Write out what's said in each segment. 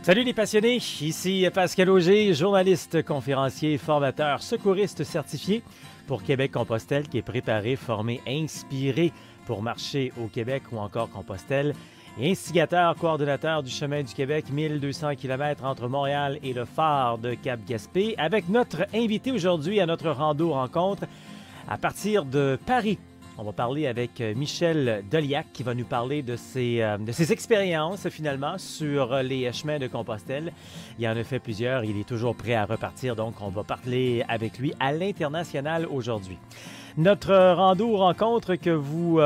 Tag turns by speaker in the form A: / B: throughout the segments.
A: Salut les passionnés, ici Pascal Auger, journaliste, conférencier, formateur, secouriste certifié pour Québec-Compostelle qui est préparé, formé, inspiré pour marcher au Québec ou encore Compostelle et instigateur, coordonnateur du Chemin du Québec, 1200 km entre Montréal et le phare de Cap-Gaspé avec notre invité aujourd'hui à notre rando rencontre à partir de Paris. On va parler avec Michel Doliac qui va nous parler de ses expériences finalement sur les chemins de Compostelle. Il en a fait plusieurs, il est toujours prêt à repartir, donc on va parler avec lui à l'international aujourd'hui. Notre rando rencontre que vous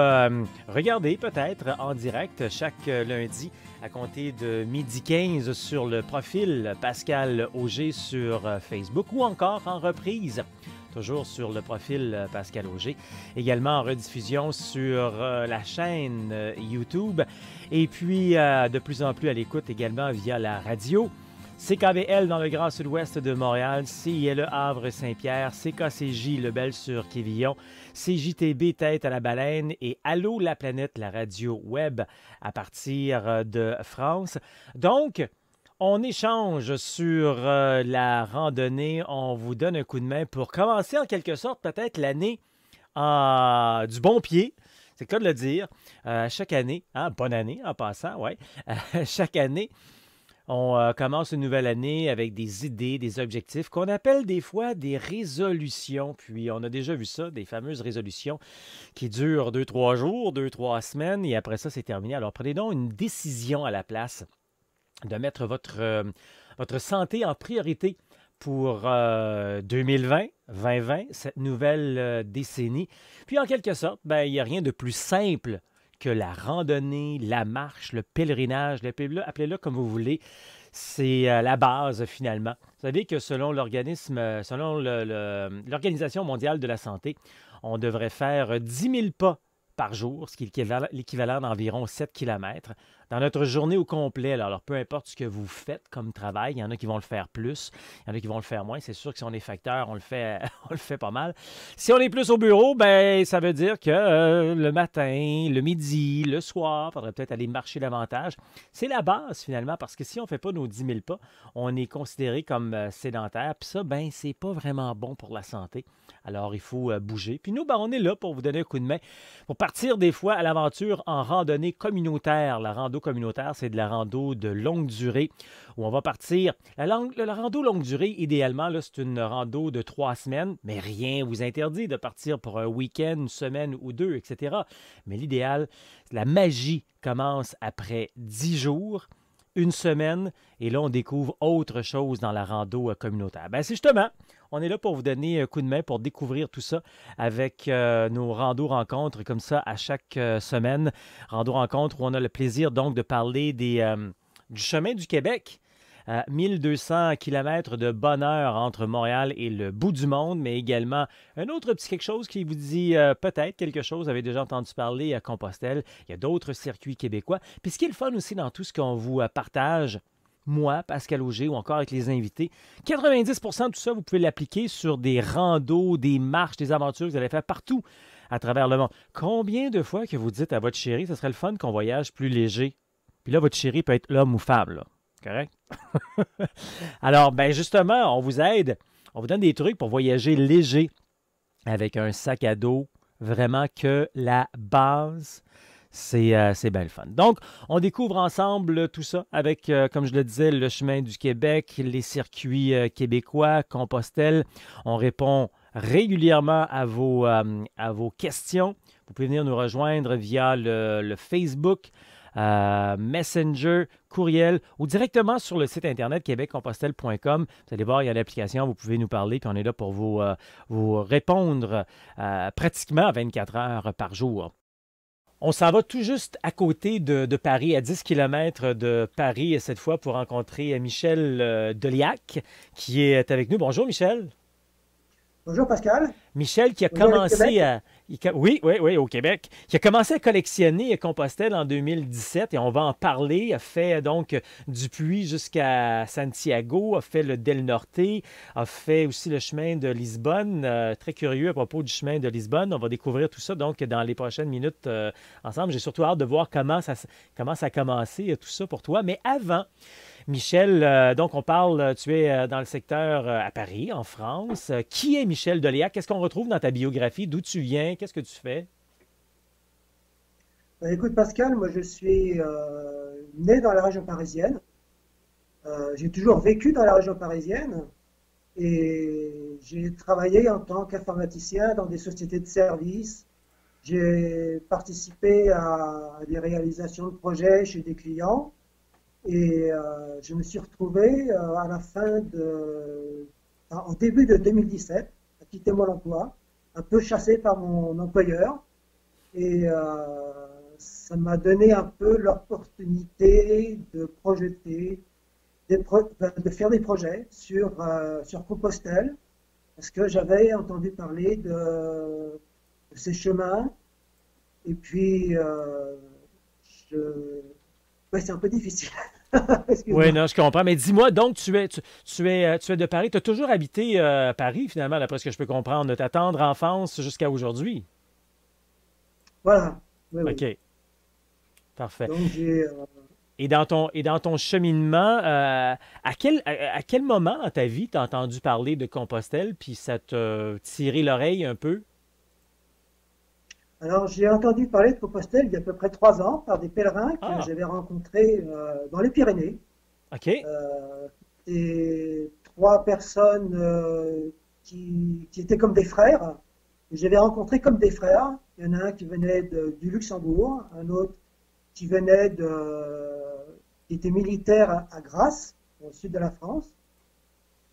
A: regardez peut-être en direct chaque lundi à compter de 12h15 sur le profil Pascal Auger sur Facebook ou encore en reprise. Toujours sur le profil Pascal Auger. Également en rediffusion sur la chaîne YouTube. Et puis, de plus en plus à l'écoute également via la radio. CKVL dans le Grand Sud-Ouest de Montréal, CILE Havre-Saint-Pierre, CKCJ Lebel-sur-Quévillon, CJTB Tête à la Baleine et Allô la planète, la radio web à partir de France. Donc, on échange sur la randonnée, on vous donne un coup de main pour commencer en quelque sorte peut-être l'année du bon pied. C'est le cas de le dire. Chaque année, bonne année en passant, ouais. Chaque année, on commence une nouvelle année avec des idées, des objectifs qu'on appelle des fois des résolutions. Puis on a déjà vu ça, des fameuses résolutions qui durent 2-3 jours, 2-3 semaines et après ça, c'est terminé. Alors prenez donc une décision à la place de mettre votre santé en priorité pour 2020, 2020, cette nouvelle décennie. Puis en quelque sorte, il n'y a rien de plus simple que la randonnée, la marche, le pèlerinage, appelez-le comme vous voulez. C'est la base finalement. Vous savez que selon l'Organisation mondiale de la santé, on devrait faire 10 000 pas par jour, ce qui est l'équivalent d'environ 7 km. Dans notre journée au complet, alors peu importe ce que vous faites comme travail, il y en a qui vont le faire plus, il y en a qui vont le faire moins. C'est sûr que si on est facteur, on le fait pas mal. Si on est plus au bureau, ça veut dire que le matin, le midi, le soir, il faudrait peut-être aller marcher davantage. C'est la base finalement, parce que si on ne fait pas nos 10 000 pas, on est considéré comme sédentaire. Puis ça, c'est pas vraiment bon pour la santé. Alors, il faut bouger. Puis nous, on est là pour vous donner un coup de main, pour partir des fois à l'aventure en randonnée communautaire. La rando communautaire, c'est de la rando de longue durée où on va partir. La rando longue durée, idéalement, là, c'est une rando de 3 semaines, mais rien vous interdit de partir pour un week-end, une semaine ou 2, etc. Mais l'idéal, la magie commence après 10 jours, une semaine, et là, on découvre autre chose dans la rando communautaire. C'est justement, on est là pour vous donner un coup de main pour découvrir tout ça avec nos randos-rencontres comme ça à chaque semaine. Rando-rencontres où on a le plaisir donc de parler du Chemin du Québec. 1200 km de bonheur entre Montréal et le bout du monde, mais également un autre petit quelque chose qui vous dit peut-être quelque chose, vous avez déjà entendu parler à Compostelle. Il y a d'autres circuits québécois. Puis ce qui est le fun aussi dans tout ce qu'on vous partage, moi, Pascal Auger, ou encore avec les invités, 90% de tout ça, vous pouvez l'appliquer sur des randos, des marches, des aventures que vous allez faire partout à travers le monde. Combien de fois que vous dites à votre chérie, ce serait le fun qu'on voyage plus léger? Puis là, votre chérie peut être l'homme ou femme, là. Correct? Alors, justement, on vous aide, on vous donne des trucs pour voyager léger avec un sac à dos, vraiment que la base. C'est bien le fun. Donc, on découvre ensemble tout ça avec, comme je le disais, le Chemin du Québec, les circuits québécois, Compostelle. On répond régulièrement à vos questions. Vous pouvez venir nous rejoindre via le Facebook, Messenger, courriel ou directement sur le site internet québeccompostelle.com. Vous allez voir, il y a l'application, vous pouvez nous parler, puis on est là pour vous répondre pratiquement 24 heures par jour. On s'en va tout juste à côté de Paris, à 10 km de Paris, cette fois pour rencontrer Michel Doliac, qui est avec nous. Bonjour Michel.
B: Bonjour Pascal.
A: Michel qui a
B: Bonjour
A: commencé à... Oui, au Québec. Qui a commencé à collectionner Compostelle en 2017 et on va en parler. A fait donc du Puy jusqu'à Santiago, a fait le Del Norte, a fait aussi le chemin de Lisbonne. Très curieux à propos du chemin de Lisbonne. On va découvrir tout ça donc dans les prochaines minutes ensemble. J'ai surtout hâte de voir comment ça a commencé tout ça pour toi. Mais avant, Michel, donc on parle, tu es dans le secteur à Paris, en France. Qui est Michel Deléac? Qu'est-ce qu'on retrouve dans ta biographie? D'où tu viens? Qu'est-ce que tu fais?
B: Bah, écoute Pascal, moi je suis né dans la région parisienne. J'ai toujours vécu dans la région parisienne et j'ai travaillé en tant qu'informaticien dans des sociétés de services. J'ai participé à des réalisations de projets chez des clients et je me suis retrouvé à la au début de 2017, à quitter mon emploi, un peu chassé par mon employeur. Et ça m'a donné un peu l'opportunité de projeter, de faire des projets sur Compostelle, parce que j'avais entendu parler de ces chemins. Et puis, je... ouais, c'est un peu difficile.
A: Oui,
B: Excuse-moi.
A: non, je comprends. Mais dis-moi, donc, tu es de Paris. Tu as toujours habité à Paris, finalement, d'après ce que je peux comprendre, de ta tendre enfance jusqu'à aujourd'hui.
B: Voilà, oui, oui.
A: OK, parfait.
B: Donc, j'ai
A: Et dans ton cheminement, à quel moment dans ta vie t'as entendu parler de Compostelle, puis ça t'a tiré l'oreille un peu?
B: Alors, j'ai entendu parler de Compostelle il y a à peu près 3 ans par des pèlerins que
A: Ah,
B: j'avais rencontrés dans les Pyrénées.
A: OK.
B: Euh, et trois personnes qui étaient comme des frères, que j'avais rencontrés comme des frères. Il y en a un qui venait du Luxembourg, un autre qui qui était militaire à Grasse, au sud de la France,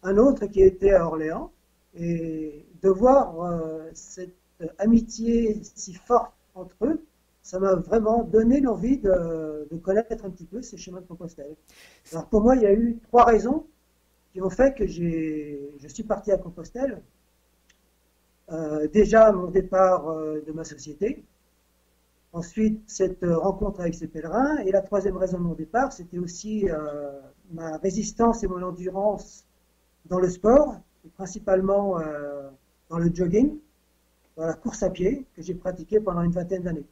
B: un autre qui était à Orléans. Et de voir cette amitié si forte entre eux, ça m'a vraiment donné l'envie de connaître un petit peu ces chemins de Compostelle. Alors pour moi, il y a eu trois raisons qui ont fait que je suis parti à Compostelle. Déjà, mon départ de ma société. Ensuite, cette rencontre avec ces pèlerins. Et la troisième raison de mon départ, c'était aussi ma résistance et mon endurance dans le sport, et principalement dans le jogging, dans la course à pied, que j'ai pratiqué pendant une vingtaine d'années.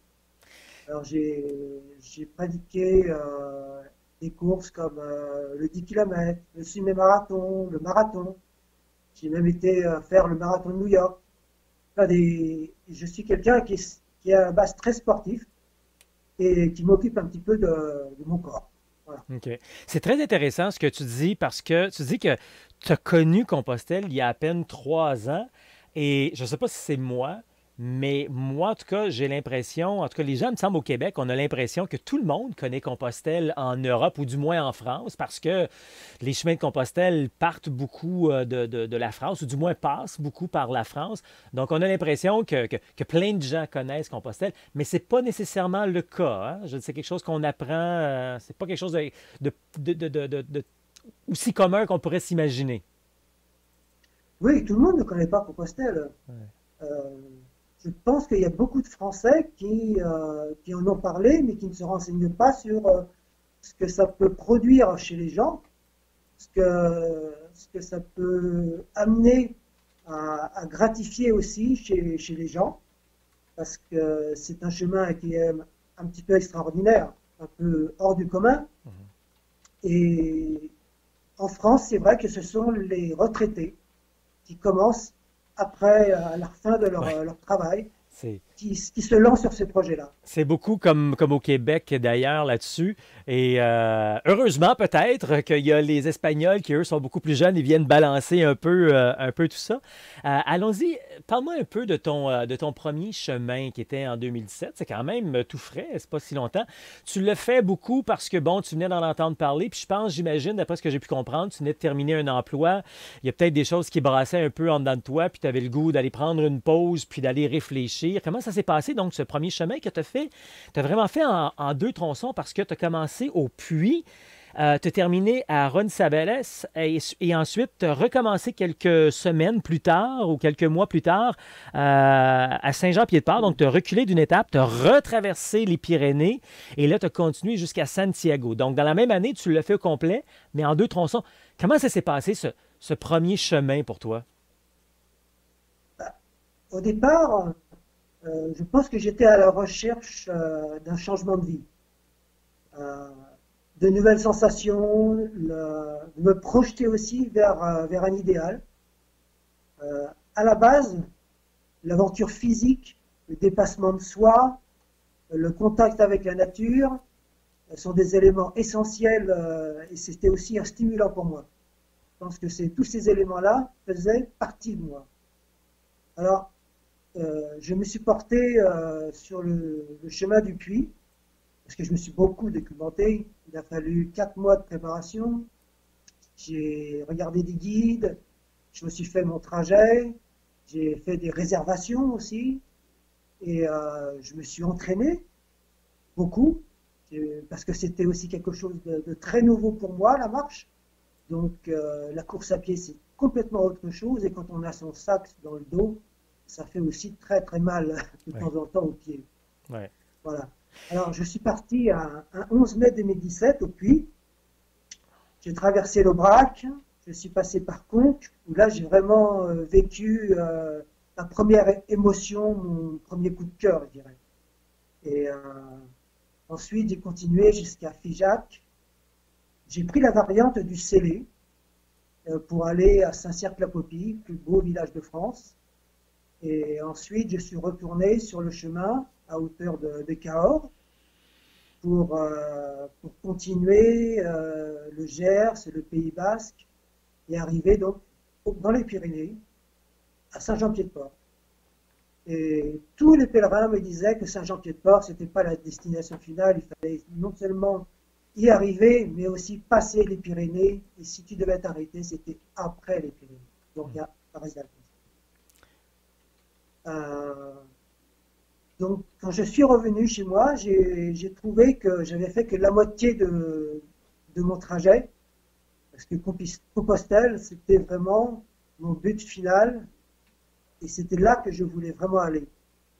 B: Alors, j'ai pratiqué des courses comme le 10 km, le semi-marathon, le marathon. J'ai même été faire le marathon de New York. Enfin, je suis quelqu'un qui est à la base très sportif et qui m'occupe un petit peu de mon corps. Voilà.
A: OK. C'est très intéressant ce que tu dis parce que tu dis que tu as connu Compostelle il y a à peine 3 ans et je ne sais pas si c'est moi, mais moi, en tout cas, j'ai l'impression, en tout cas, les gens, il me semble, au Québec, on a l'impression que tout le monde connaît Compostelle en Europe ou du moins en France parce que les chemins de Compostelle partent beaucoup de la France ou du moins passent beaucoup par la France. Donc, on a l'impression que plein de gens connaissent Compostelle, mais c'est pas nécessairement le cas. Hein. C'est quelque chose qu'on apprend, c'est pas quelque chose de, de aussi commun qu'on pourrait s'imaginer.
B: Oui, tout le monde ne connaît pas Compostelle.
A: Ouais.
B: Euh, je pense qu'il y a beaucoup de Français qui en ont parlé, mais qui ne se renseignent pas sur ce que ça peut produire chez les gens, ce que ça peut amener à gratifier aussi chez les gens, parce que c'est un chemin qui est un petit peu extraordinaire, un peu hors du commun.
A: Mhm.
B: Et en France, c'est vrai que ce sont les retraités qui commencent après à la fin de
A: Ouais.
B: leur travail,
A: C'est,
B: qui se lancent sur ces projets-là.
A: C'est beaucoup comme au Québec d'ailleurs là-dessus. Et heureusement peut-être qu'il y a les Espagnols qui, eux, sont beaucoup plus jeunes et viennent balancer un peu tout ça. Allons-y, parle-moi un peu de ton premier chemin qui était en 2017. C'est quand même tout frais, c'est pas si longtemps. Tu le fais beaucoup parce que, bon, tu venais d'en entendre parler. Puis je pense, j'imagine, d'après ce que j'ai pu comprendre, tu venais de terminer un emploi. Il y a peut-être des choses qui brassaient un peu en dedans de toi, puis tu avais le goût d'aller prendre une pause, puis d'aller réfléchir. Comment ça s'est passé, donc, ce premier chemin que tu as fait? Tu as vraiment fait en deux tronçons parce que tu as commencé au Puy, tu as terminé à Roncesvalles et ensuite tu as recommencé quelques semaines plus tard ou quelques mois plus tard à Saint-Jean-Pied-de-Port. Donc, tu as reculé d'une étape, tu as retraversé les Pyrénées et là, tu as continué jusqu'à Santiago. Donc, dans la même année, tu l'as fait au complet, mais en deux tronçons. Comment ça s'est passé, ce premier chemin pour toi?
B: Au départ, je pense que j'étais à la recherche d'un changement de vie. Euh, de nouvelles sensations, de me projeter aussi vers un idéal. À la base, l'aventure physique, le dépassement de soi, le contact avec la nature sont des éléments essentiels et c'était aussi un stimulant pour moi. Je pense que tous ces éléments-là faisaient partie de moi. Alors, je me suis porté sur le chemin du puits, parce que je me suis beaucoup documenté. Il a fallu 4 mois de préparation. J'ai regardé des guides, je me suis fait mon trajet, j'ai fait des réservations aussi, et je me suis entraîné beaucoup, parce que c'était aussi quelque chose de très nouveau pour moi, la marche. Donc la course à pied, c'est complètement autre chose, et quand on a son sac dans le dos, ça fait aussi très très mal de
A: Oui.
B: temps en temps aux pieds.
A: Ouais.
B: Voilà. Alors je suis parti un 11 mai 2017 au Puy. J'ai traversé l'Aubrac, je suis passé par Conques, où là j'ai vraiment vécu ma première émotion, mon premier coup de cœur, je dirais. Et ensuite j'ai continué jusqu'à Figeac. J'ai pris la variante du Célé pour aller à Saint-Cirq-la-Popie, plus beau village de France. Et ensuite je suis retourné sur le chemin à hauteur de Cahors pour continuer le Gers, le Pays Basque, et arriver donc dans les Pyrénées, à Saint-Jean-Pied-de-Port. Et tous les pèlerins me disaient que Saint-Jean-Pied-de-Port, ce n'était pas la destination finale, il fallait non seulement y arriver, mais aussi passer les Pyrénées, et si tu devais t'arrêter, c'était après les Pyrénées. Donc il y a la réserve. Donc, quand je suis revenu chez moi, j'ai trouvé que j'avais fait que la moitié de mon trajet, parce que Compostelle, c'était vraiment mon but final, et c'était là que je voulais vraiment aller.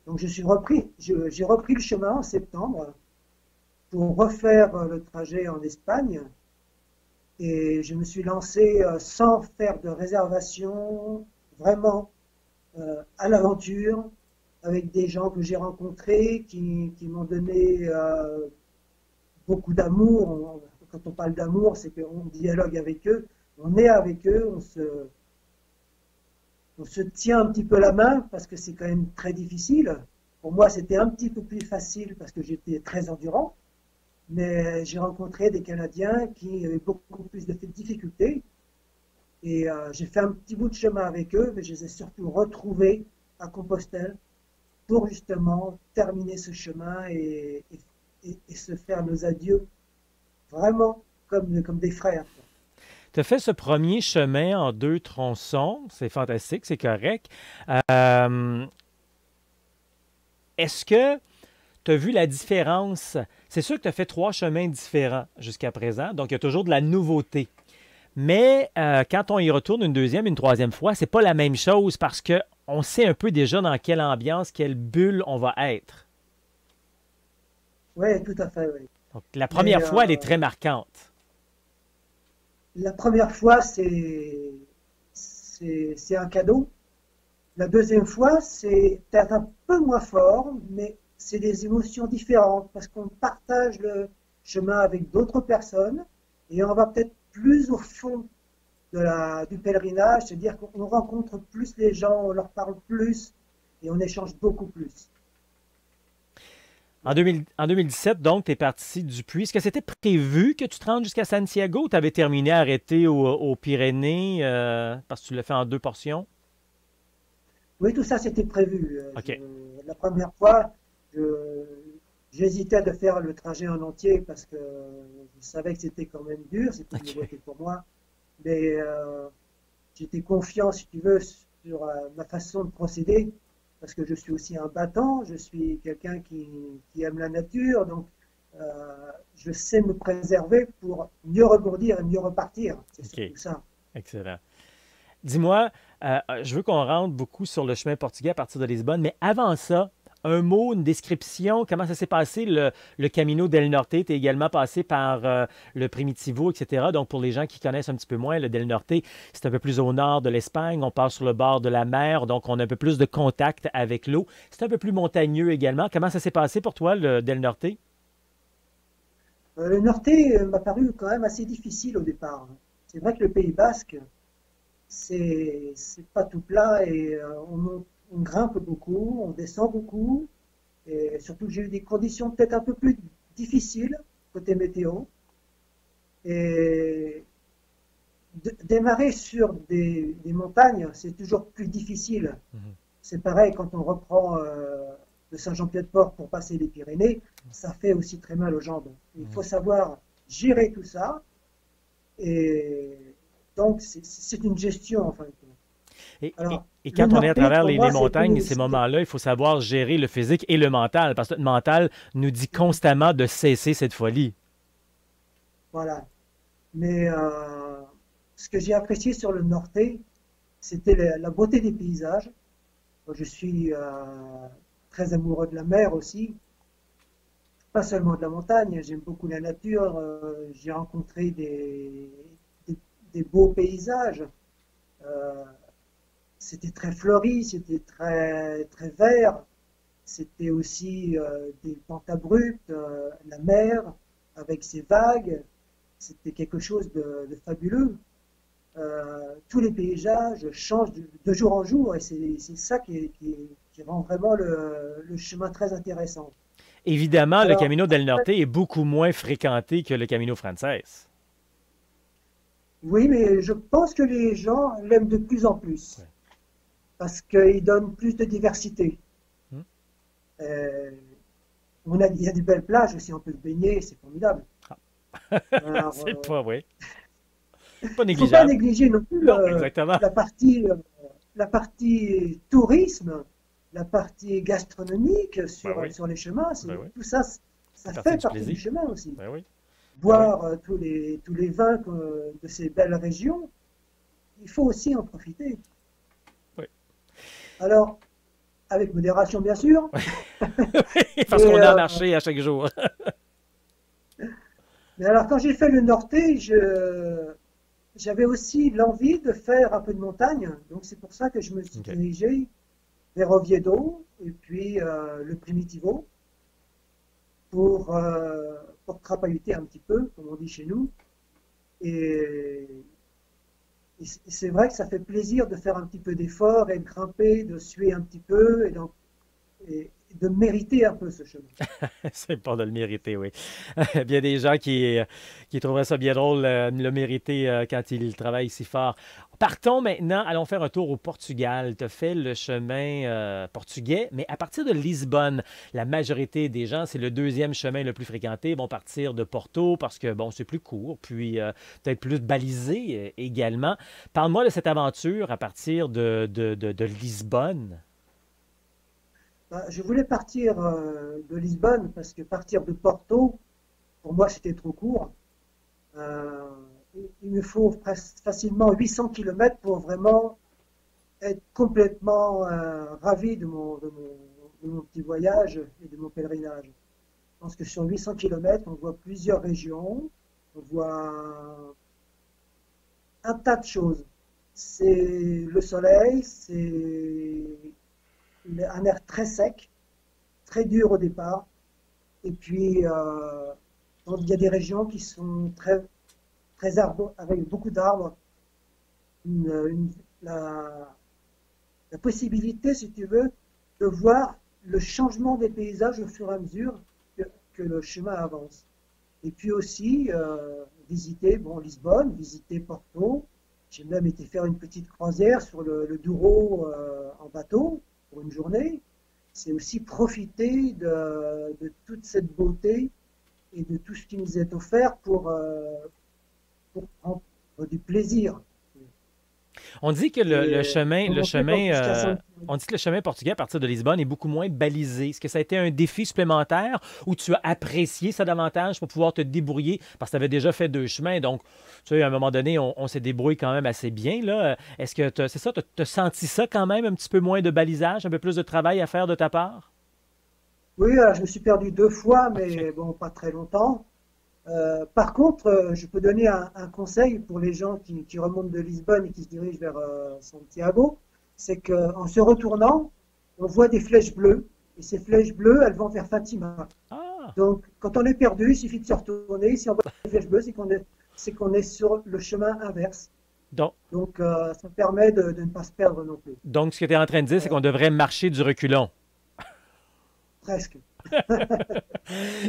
B: Donc, j'ai repris le chemin en septembre pour refaire le trajet en Espagne, et je me suis lancé sans faire de réservation, vraiment à l'aventure, avec des gens que j'ai rencontrés, qui m'ont donné beaucoup d'amour. Quand on parle d'amour, c'est qu'on dialogue avec eux, on est avec eux, on se tient un petit peu la main, parce que c'est quand même très difficile. Pour moi, c'était un petit peu plus facile, parce que j'étais très endurant, mais j'ai rencontré des Canadiens qui avaient beaucoup plus de difficultés, et j'ai fait un petit bout de chemin avec eux, mais je les ai surtout retrouvés à Compostelle, pour justement terminer ce chemin et se faire nos adieux vraiment comme des frères.
A: Tu as fait ce premier chemin en 2 tronçons. C'est fantastique, c'est correct. Euh, Est-ce que tu as vu la différence? C'est sûr que tu as fait 3 chemins différents jusqu'à présent, donc il y a toujours de la nouveauté. Mais quand on y retourne une deuxième, une troisième fois, c'est pas la même chose parce que on sait un peu déjà dans quelle ambiance, quelle bulle on va être.
B: Oui, tout à fait, oui.
A: Donc, la
B: Mais
A: première fois, elle est très marquante.
B: la première fois, c'est un cadeau. La deuxième fois, c'est peut-être un peu moins fort, mais c'est des émotions différentes parce qu'on partage le chemin avec d'autres personnes et on va peut-être plus au fond du pèlerinage, c'est-à-dire qu'on rencontre plus les gens, on leur parle plus et on échange beaucoup plus.
A: En 2017, donc, tu es parti du Puy. Est-ce que c'était prévu que tu te rendes jusqu'à Santiago ou tu avais terminé arrêté aux Pyrénées parce que tu l'as fait en 2 portions?
B: Oui, tout ça c'était prévu.
A: OK.
B: La première fois, je- j'hésitais de faire le trajet en entier parce que je savais que c'était quand même dur, c'était une
A: OK.
B: nouveauté pour moi. Mais j'étais confiant, si tu veux, sur ma façon de procéder, parce que je suis aussi un battant, je suis quelqu'un qui aime la nature, donc je sais me préserver pour mieux rebondir et mieux repartir. C'est
A: OK.
B: surtout ça.
A: Excellent. Dis-moi, je veux qu'on rentre beaucoup sur le chemin portugais à partir de Lisbonne, mais avant ça, un mot, une description, comment ça s'est passé, le Camino del Norte. Tu es également passé par le Primitivo, etc. Donc, pour les gens qui connaissent un petit peu moins, le del Norte, c'est un peu plus au nord de l'Espagne. On passe sur le bord de la mer, donc on a un peu plus de contact avec l'eau. C'est un peu plus montagneux également. Comment ça s'est passé pour toi, le del Norte?
B: Le Norté m'a paru quand même assez difficile au départ. C'est vrai que le Pays Basque, c'est pas tout plat et on grimpe beaucoup, on descend beaucoup. Et surtout, j'ai eu des conditions peut-être un peu plus difficiles côté météo. Et démarrer sur des montagnes, c'est toujours plus difficile.
A: Mhm.
B: C'est pareil quand on reprend de Saint-Jean-Pied-de-Port pour passer les Pyrénées, ça fait aussi très mal aux jambes. Il faut
A: Mhm.
B: savoir gérer tout ça. Et donc, c'est une gestion, en fin de compte. Alors,
A: Et
B: le
A: quand on est à
B: Norté,
A: travers
B: pour
A: les
B: moi,
A: montagnes,
B: c'était
A: ces
B: c'était-
A: moments-là, il faut savoir gérer le physique et le mental, parce que le mental nous dit constamment de cesser cette folie.
B: voilà. Mais ce que j'ai apprécié sur le Norté, c'était la beauté des paysages. Moi, je suis très amoureux de la mer aussi, pas seulement de la montagne. J'aime beaucoup la nature. J'ai rencontré des, des beaux paysages. Euh, C'était très fleuri, c'était très vert. C'était aussi des pentes abruptes, la mer avec ses vagues. C'était quelque chose de fabuleux. Tous les paysages changent de jour en jour et c'est ça qui rend vraiment le chemin très intéressant.
A: Évidemment, le
B: Alors,
A: Camino del Norte est beaucoup moins fréquenté que le Camino Frances.
B: oui, mais je pense que les gens l'aiment de plus en plus
A: Ouais.
B: parce qu'il donne plus de diversité.
A: Hmm?
B: Euh, il y a des belles plages aussi, on peut se baigner, c'est formidable. Alors,
A: C'est pas, oui. Pas
B: il ne faut pas
A: négligeable.
B: négliger non plus
A: Non, exactement.
B: la partie, euh, la partie tourisme, la partie gastronomique
A: Ben oui,
B: sur les chemins.
A: ben oui.
B: Tout ça, ça
A: C'est partie
B: fait
A: du
B: partie du
A: plaisir.
B: chemin aussi.
A: Ben oui, ben oui.
B: Boire tous les vins de ces belles régions, il faut aussi en profiter.
A: Oui.
B: Alors, avec modération bien sûr,
A: Parce qu'on
B: mais,
A: a
B: euh,
A: marché à chaque jour.
B: mais alors quand j'ai fait le Norté, j'avais aussi l'envie de faire un peu de montagne. Donc c'est pour ça que je me suis
A: OK.
B: dirigé vers Oviedo et puis le Primitivo pour, euh, pour crapahuter un petit peu, comme on dit chez nous. Et, et c'est vrai que ça fait plaisir de faire un petit peu d'effort et de grimper, de suer un petit peu et de mériter un peu ce chemin.
A: C'est pas de le mériter, oui. Bien des gens qui trouveraient ça bien drôle de le mériter quand ils travaillent si fort. Partons maintenant, allons faire un tour au Portugal. Tu as fait le chemin portugais, mais à partir de Lisbonne, la majorité des gens, c'est le deuxième chemin le plus fréquenté, vont partir de Porto parce que, bon, c'est plus court, puis peut-être plus balisé également. Parle-moi de cette aventure à partir de Lisbonne.
B: Bah, je voulais partir de Lisbonne parce que partir de Porto, pour moi, c'était trop court. Euh, il me faut facilement 800 kilomètres pour vraiment être complètement ravi de mon petit voyage et de mon pèlerinage. Je pense que sur 800 kilomètres, on voit plusieurs régions, on voit un tas de choses. C'est le soleil, c'est un air très sec, très dur au départ. Et puis, donc, il y a des régions qui sont très arbres, avec beaucoup d'arbres. Une- une- la, la possibilité, si tu veux, de voir le changement des paysages au fur et à mesure que le chemin avance. Et puis aussi, visiter bon, Lisbonne, visiter Porto. J'ai même été faire une petite croisière sur le Douro en bateau pour une journée. C'est aussi profiter de toute cette beauté et de tout ce qui nous est offert pour prendre du plaisir.
A: On dit que
B: Et remonter jusqu'à
A: on dit que le chemin portugais à partir de Lisbonne est beaucoup moins balisé. Est-ce que ça a été un défi supplémentaire ou tu as apprécié ça davantage pour pouvoir te débrouiller? Parce que tu avais déjà fait deux chemins, donc tu sais, à un moment donné, on s'est débrouillé quand même assez bien, là. Est-ce que c'est ça, tu as senti ça quand même, un petit peu moins de balisage, un peu plus de travail à faire de ta part?
B: Oui, alors je me suis perdu deux fois,
A: OK.
B: mais bon, pas très longtemps. Par contre, je peux donner un conseil pour les gens qui remontent de Lisbonne et qui se dirigent vers Santiago, c'est qu'en se retournant, on voit des flèches bleues, et ces flèches bleues, elles vont vers Fatima.
A: Ah,
B: Donc, quand on est perdu, il suffit de se retourner. Si on voit une flèche bleue, c'est qu'on est sur le chemin inverse.
A: donc,
B: Donc, ça permet de ne pas se perdre non plus.
A: donc ce que tu es en train de dire, c'est
B: Euh,
A: qu'on devrait marcher du reculon.
B: presque.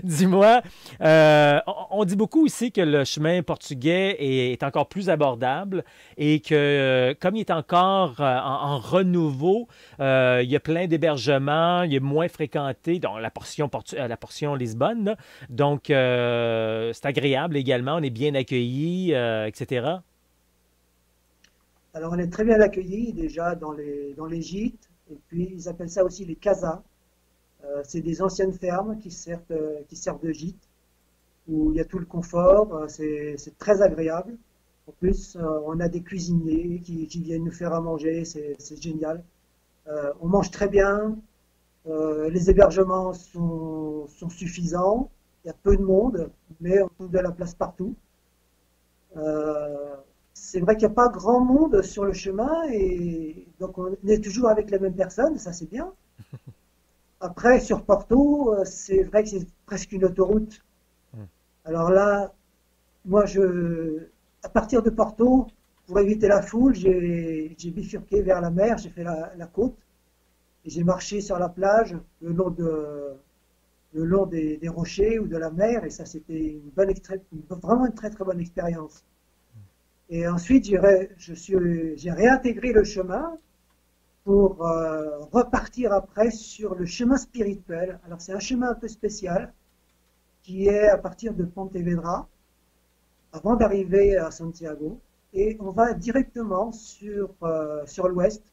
A: Dis-moi, on dit beaucoup ici que le chemin portugais est encore plus abordable et que comme il est encore en renouveau, il y a plein d'hébergements, il est moins fréquenté dans la portion Lisbonne, là. Donc, c'est agréable également, on est bien accueillis, etc.
B: Alors, on est très bien accueillis déjà dans les gîtes. Et puis, ils appellent ça aussi les casas. C'est des anciennes fermes qui servent de gîte, où il y a tout le confort. C'est très agréable. En plus, on a des cuisiniers qui viennent nous faire à manger. C'est génial. On mange très bien. Les hébergements sont suffisants. Il y a peu de monde, mais on trouve de la place partout. Euh, c'est vrai qu'il n'y a pas grand monde sur le chemin et donc on est toujours avec les mêmes personnes, ça c'est bien. Après, sur Porto, c'est vrai que c'est presque une autoroute.
A: Hmm.
B: Alors là, à partir de Porto, pour éviter la foule, j'ai bifurqué vers la mer, j'ai fait la côte et j'ai marché sur la plage le long des rochers ou de la mer et ça c'était vraiment une très très bonne expérience. Et ensuite, j'ai réintégré le chemin pour repartir après sur le chemin spirituel. Alors, c'est un chemin un peu spécial qui est à partir de Pontevedra, avant d'arriver à Santiago. Et on va directement sur l'ouest.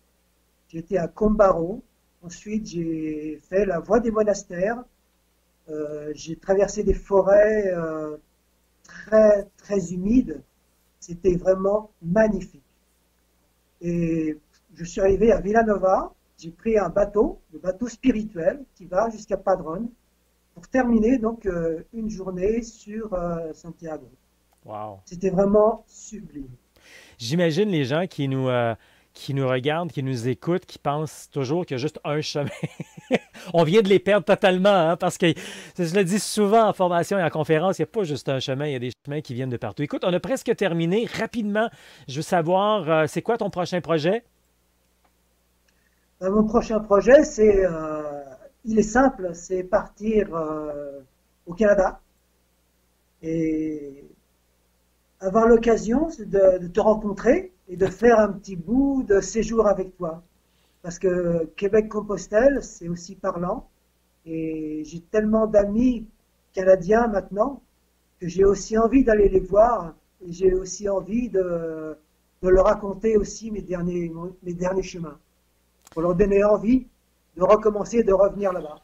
B: J'étais à Combaro. Ensuite, j'ai fait la voie des monastères. J'ai traversé des forêts très, très humides. C'était vraiment magnifique. Et je suis arrivé à Villanova, j'ai pris un bateau, le bateau spirituel, qui va jusqu'à Padrone, pour terminer donc une journée sur Santiago.
A: Wow.
B: C'était vraiment sublime.
A: J'imagine les gens qui nous regardent, qui nous écoutent, qui pensent toujours qu'il y a juste un chemin. On vient de les perdre totalement, hein, parce que je le dis souvent en formation et en conférence, il n'y a pas juste un chemin, il y a des chemins qui viennent de partout. Écoute, on a presque terminé. Rapidement, je veux savoir, c'est quoi ton prochain projet?
B: Mon prochain projet, il est simple, c'est partir au Canada et avoir l'occasion de te rencontrer et de faire un petit bout de séjour avec toi. Parce que Québec-Compostelle, c'est aussi parlant. Et j'ai tellement d'amis canadiens maintenant que j'ai aussi envie d'aller les voir. Et j'ai aussi envie de leur raconter aussi mes derniers chemins. Pour leur donner envie de recommencer, de revenir là-bas. De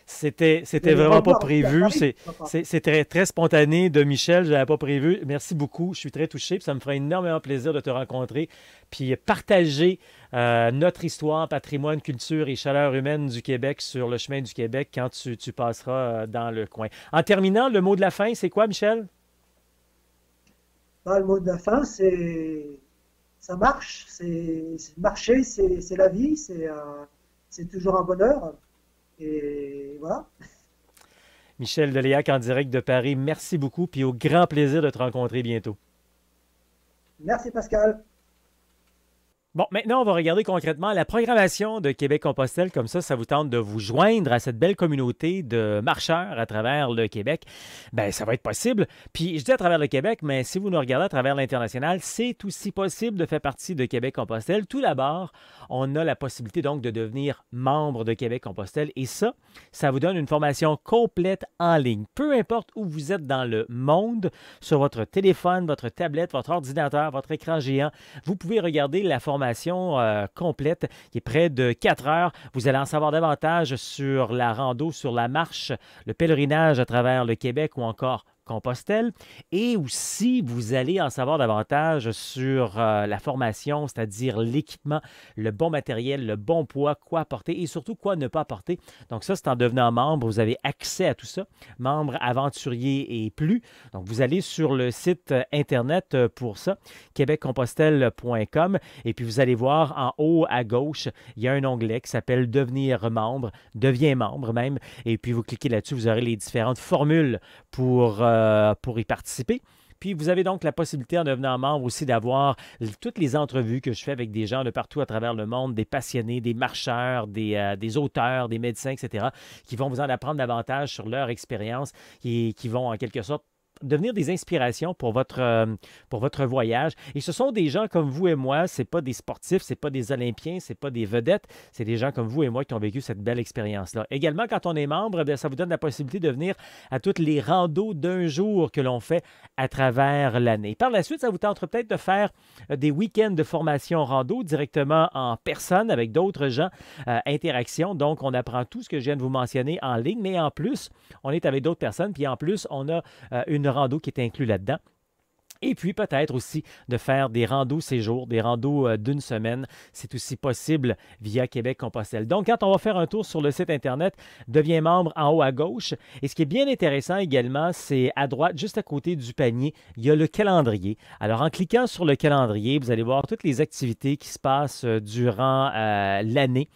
A: C'était
B: les
A: vraiment pas
B: revoir aussi à
A: prévu.
B: Paris, pourquoi pas.
A: C'est très, très spontané de Michel. Je n'avais pas prévu. Merci beaucoup. Je suis très touché. Puis ça me ferait énormément plaisir de te rencontrer. Puis partager notre histoire, patrimoine, culture et chaleur humaine du Québec sur le chemin du Québec quand tu passeras dans le coin. En terminant, le mot de la fin, c'est quoi, Michel?
B: Bah, le mot de la fin, ça marche. Marcher, c'est la vie. C'est toujours un bonheur. Et voilà.
A: Michel Deléac en direct de Paris. Merci beaucoup. Puis au grand plaisir de te rencontrer bientôt.
B: Merci Pascal.
A: Bon, maintenant, on va regarder concrètement la programmation de Québec-Compostelle. Comme ça vous tente de vous joindre à cette belle communauté de marcheurs à travers le Québec. Ben, ça va être possible. Puis, je dis à travers le Québec, mais si vous nous regardez à travers l'international, c'est aussi possible de faire partie de Québec-Compostelle. Tout d'abord, on a la possibilité donc de devenir membre de Québec-Compostelle. Et ça vous donne une formation complète en ligne. Peu importe où vous êtes dans le monde, sur votre téléphone, votre tablette, votre ordinateur, votre écran géant, vous pouvez regarder la formation complète qui est près de 4 heures. Vous allez en savoir davantage sur la rando, sur la marche, le pèlerinage à travers le Québec ou encore Compostelle. Et aussi, vous allez en savoir davantage sur la formation, c'est-à-dire l'équipement, le bon matériel, le bon poids, quoi apporter et surtout quoi ne pas apporter. Donc ça, c'est en devenant membre, vous avez accès à tout ça. Membre, aventurier et plus. Donc vous allez sur le site Internet pour ça, québeccompostelle.com, et puis vous allez voir en haut à gauche, il y a un onglet qui s'appelle Devenir membre, Deviens membre même, et puis vous cliquez là-dessus, vous aurez les différentes formules pour y participer. Puis vous avez donc la possibilité en devenant membre aussi d'avoir toutes les entrevues que je fais avec des gens de partout à travers le monde, des passionnés, des marcheurs, des auteurs, des médecins, etc., qui vont vous en apprendre davantage sur leur expérience et qui vont en quelque sorte devenir des inspirations pour votre voyage. Et ce sont des gens comme vous et moi, ce n'est pas des sportifs, ce n'est pas des Olympiens, ce n'est pas des vedettes, c'est des gens comme vous et moi qui ont vécu cette belle expérience-là. Également, quand on est membre, bien, ça vous donne la possibilité de venir à toutes les randos d'un jour que l'on fait à travers l'année. Par la suite, ça vous tentera peut-être de faire des week-ends de formation rando directement en personne avec d'autres gens, interaction. Donc, on apprend tout ce que je viens de vous mentionner en ligne, mais en plus, on est avec d'autres personnes, puis en plus, on a une rando qui est inclus là-dedans. Et puis peut-être aussi de faire des randos séjours, des randos d'une semaine. C'est aussi possible via Québec-Compostelle. Donc, quand on va faire un tour sur le site Internet, deviens membre en haut à gauche. Et ce qui est bien intéressant également, c'est à droite, juste à côté du panier, il y a le calendrier. Alors, en cliquant sur le calendrier, vous allez voir toutes les activités qui se passent durant l'année.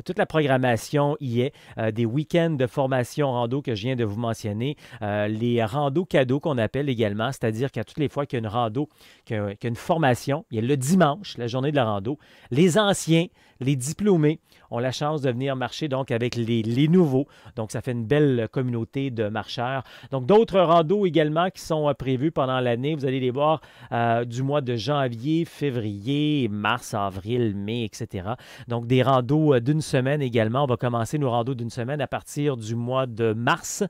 A: Toute la programmation y est. Des week-ends de formation rando que je viens de vous mentionner. Les randos cadeaux qu'on appelle également, c'est-à-dire qu'à toutes les fois qu'il y a une rando, qu'il y a une formation, il y a le dimanche, la journée de la rando. Les anciens, les diplômés ont la chance de venir marcher donc avec les nouveaux. Donc, ça fait une belle communauté de marcheurs. Donc, d'autres randos également qui sont prévus pendant l'année. Vous allez les voir du mois de janvier, février, mars, avril, mai, etc. Donc, des randos d'une semaine également. On va commencer nos randos d'une semaine à partir du mois de mars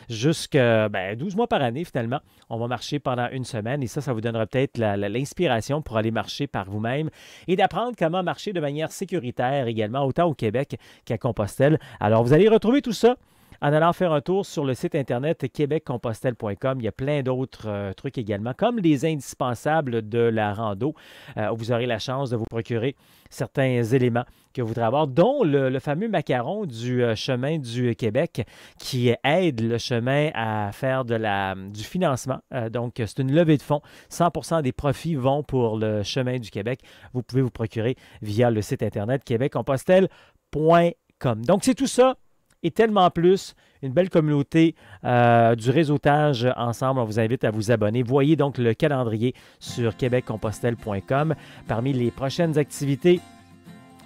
A: jusqu'à 12 mois par année finalement. On va marcher pendant une semaine et ça vous donnera peut-être l'inspiration pour aller marcher par vous-même et d'apprendre comment marcher de manière sécuritaire également, autant au Québec qu'à Compostelle. Alors, vous allez retrouver tout ça en allant faire un tour sur le site Internet québeccompostelle.com. Il y a plein d'autres trucs également, comme les indispensables de la rando. Vous aurez la chance de vous procurer certains éléments que vous voudrez avoir, dont le fameux macaron du chemin du Québec qui aide le chemin à faire du financement. Donc, c'est une levée de fonds. 100% des profits vont pour le chemin du Québec. Vous pouvez vous procurer via le site Internet québeccompostelle.com. Donc, c'est tout ça et tellement plus, une belle communauté du réseautage ensemble. On vous invite à vous abonner. Voyez donc le calendrier sur québeccompostelle.com. Parmi les prochaines activités,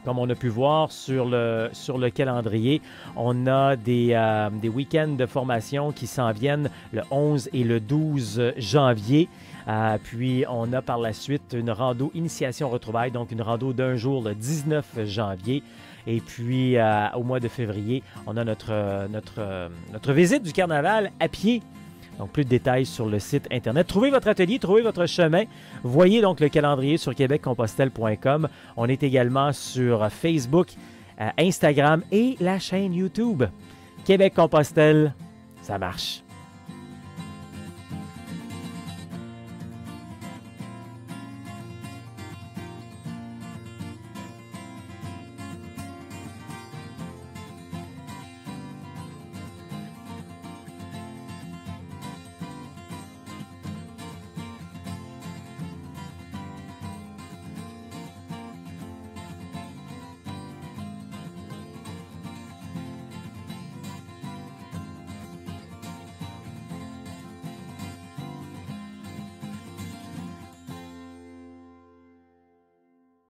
A: comme on a pu voir sur le calendrier, on a des week-ends de formation qui s'en viennent le 11 et le 12 janvier. Puis, on a par la suite une rando initiation retrouvailles, donc une rando d'un jour le 19 janvier. Et puis, au mois de février, on a notre visite du carnaval à pied. Donc, plus de détails sur le site Internet. Trouvez votre atelier, trouvez votre chemin. Voyez donc le calendrier sur québeccompostelle.com. On est également sur Facebook, Instagram et la chaîne YouTube. Québec-Compostelle, ça marche.